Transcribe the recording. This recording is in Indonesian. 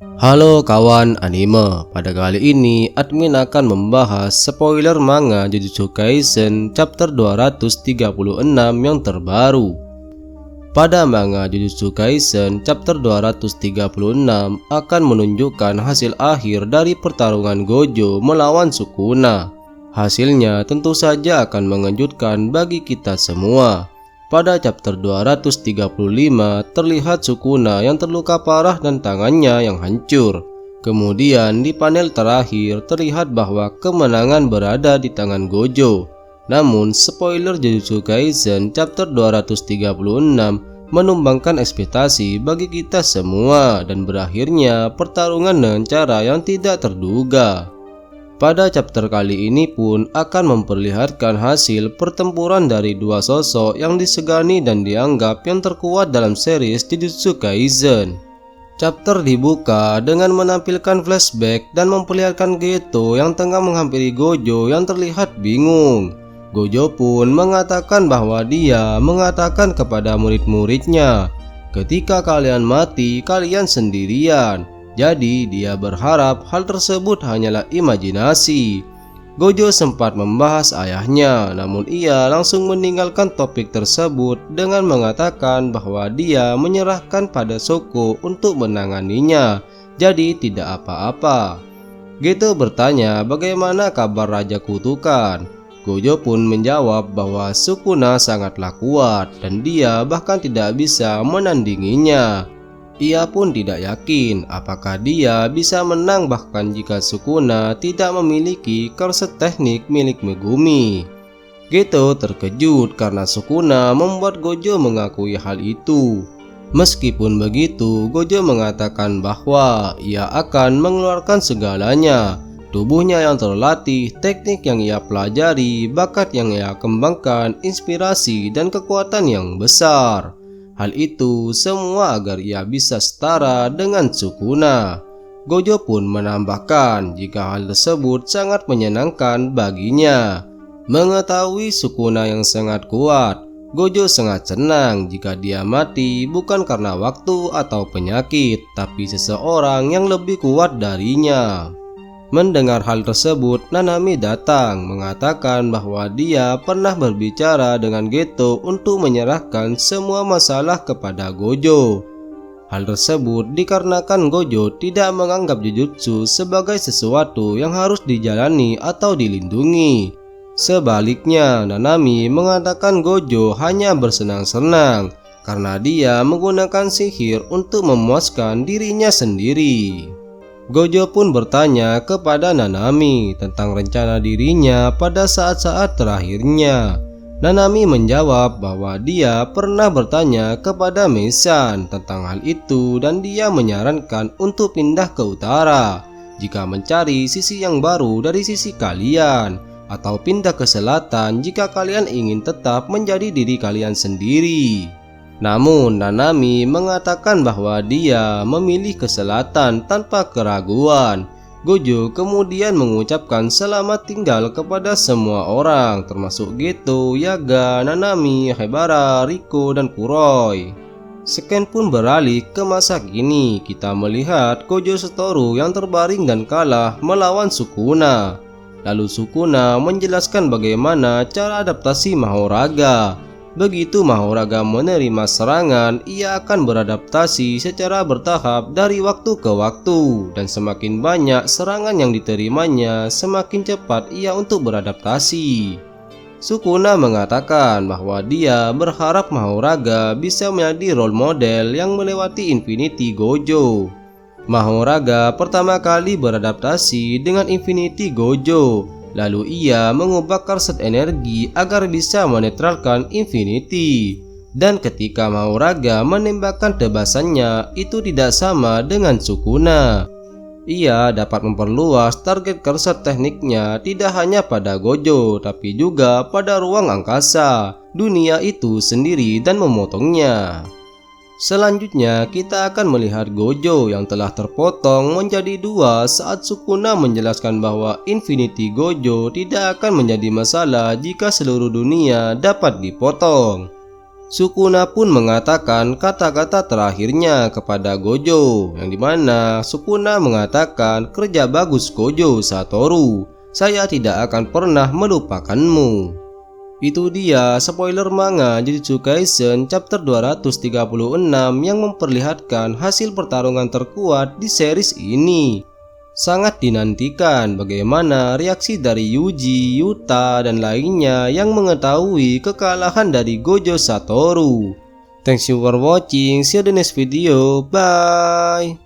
Halo kawan anime, pada kali ini admin akan membahas spoiler manga Jujutsu Kaisen chapter 236 yang terbaru. Pada manga Jujutsu Kaisen chapter 236 akan menunjukkan hasil akhir dari pertarungan Gojo melawan Sukuna. Hasilnya tentu saja akan mengejutkan bagi kita semua. Pada chapter 235 terlihat Sukuna yang terluka parah dan tangannya yang hancur. Kemudian di panel terakhir terlihat bahwa kemenangan berada di tangan Gojo. Namun spoiler Jujutsu Kaisen chapter 236 menumbangkan ekspektasi bagi kita semua dan berakhirnya pertarungan dengan cara yang tidak terduga. Pada chapter kali ini pun akan memperlihatkan hasil pertempuran dari dua sosok yang disegani dan dianggap yang terkuat dalam series Jujutsu Kaisen. Chapter dibuka dengan menampilkan flashback dan memperlihatkan Geto yang tengah menghampiri Gojo yang terlihat bingung. Gojo pun mengatakan bahwa dia mengatakan kepada murid-muridnya, "Ketika kalian mati, kalian sendirian." Jadi dia berharap hal tersebut hanyalah imajinasi. Gojo sempat membahas ayahnya, namun ia langsung meninggalkan topik tersebut dengan mengatakan bahwa dia menyerahkan pada Shoko untuk menanganinya, jadi tidak apa-apa. Geto bertanya bagaimana kabar Raja Kutukan. Gojo pun menjawab bahwa Sukuna sangatlah kuat dan dia bahkan tidak bisa menandinginya. Ia pun tidak yakin apakah dia bisa menang bahkan jika Sukuna tidak memiliki korset teknik milik Megumi. Geto terkejut karena Sukuna membuat Gojo mengakui hal itu. Meskipun begitu, Gojo mengatakan bahwa ia akan mengeluarkan segalanya. Tubuhnya yang terlatih, teknik yang ia pelajari, bakat yang ia kembangkan, inspirasi dan kekuatan yang besar. Hal itu semua agar ia bisa setara dengan Sukuna. Gojo pun menambahkan jika hal tersebut sangat menyenangkan baginya. Mengetahui Sukuna yang sangat kuat, Gojo sangat senang jika dia mati bukan karena waktu atau penyakit, tapi seseorang yang lebih kuat darinya. Mendengar hal tersebut, Nanami datang mengatakan bahwa dia pernah berbicara dengan Geto untuk menyerahkan semua masalah kepada Gojo. Hal tersebut dikarenakan Gojo tidak menganggap Jujutsu sebagai sesuatu yang harus dijalani atau dilindungi. Sebaliknya, Nanami mengatakan Gojo hanya bersenang-senang karena dia menggunakan sihir untuk memuaskan dirinya sendiri. Gojo pun bertanya kepada Nanami tentang rencana dirinya pada saat-saat terakhirnya. Nanami menjawab bahwa dia pernah bertanya kepada Meisan tentang hal itu dan dia menyarankan untuk pindah ke utara jika mencari sisi yang baru dari sisi kalian, atau pindah ke selatan jika kalian ingin tetap menjadi diri kalian sendiri. Namun Nanami mengatakan bahwa dia memilih ke selatan tanpa keraguan. Gojo kemudian mengucapkan selamat tinggal kepada semua orang termasuk Geto, Yaga, Nanami, Hebara, Riko, dan Kuroi. Scan pun beralih ke masa kini. Kita melihat Gojo Satoru yang terbaring dan kalah melawan Sukuna. Lalu Sukuna menjelaskan bagaimana cara adaptasi Mahoraga. Begitu Mahoraga menerima serangan, ia akan beradaptasi secara bertahap dari waktu ke waktu, dan semakin banyak serangan yang diterimanya, semakin cepat ia untuk beradaptasi. Sukuna mengatakan bahwa dia berharap Mahoraga bisa menjadi role model yang melewati Infinity Gojo. Mahoraga pertama kali beradaptasi dengan Infinity Gojo. Lalu ia mengubah korset energi agar bisa menetralkan Infinity. Dan ketika Mahoraga menembakkan tebasannya, itu tidak sama dengan Sukuna. Ia dapat memperluas target korset tekniknya tidak hanya pada Gojo, tapi juga pada ruang angkasa, dunia itu sendiri, dan memotongnya. Selanjutnya kita akan melihat Gojo yang telah terpotong menjadi dua saat Sukuna menjelaskan bahwa Infinity Gojo tidak akan menjadi masalah jika seluruh dunia dapat dipotong. Sukuna pun mengatakan kata-kata terakhirnya kepada Gojo, yang dimana Sukuna mengatakan, "Kerja bagus Gojo Satoru, saya tidak akan pernah melupakanmu." Itu dia spoiler manga Jujutsu Kaisen chapter 236 yang memperlihatkan hasil pertarungan terkuat di series ini. Sangat dinantikan bagaimana reaksi dari Yuji, Yuta, dan lainnya yang mengetahui kekalahan dari Gojo Satoru. Thanks you for watching, see you in the next video, bye.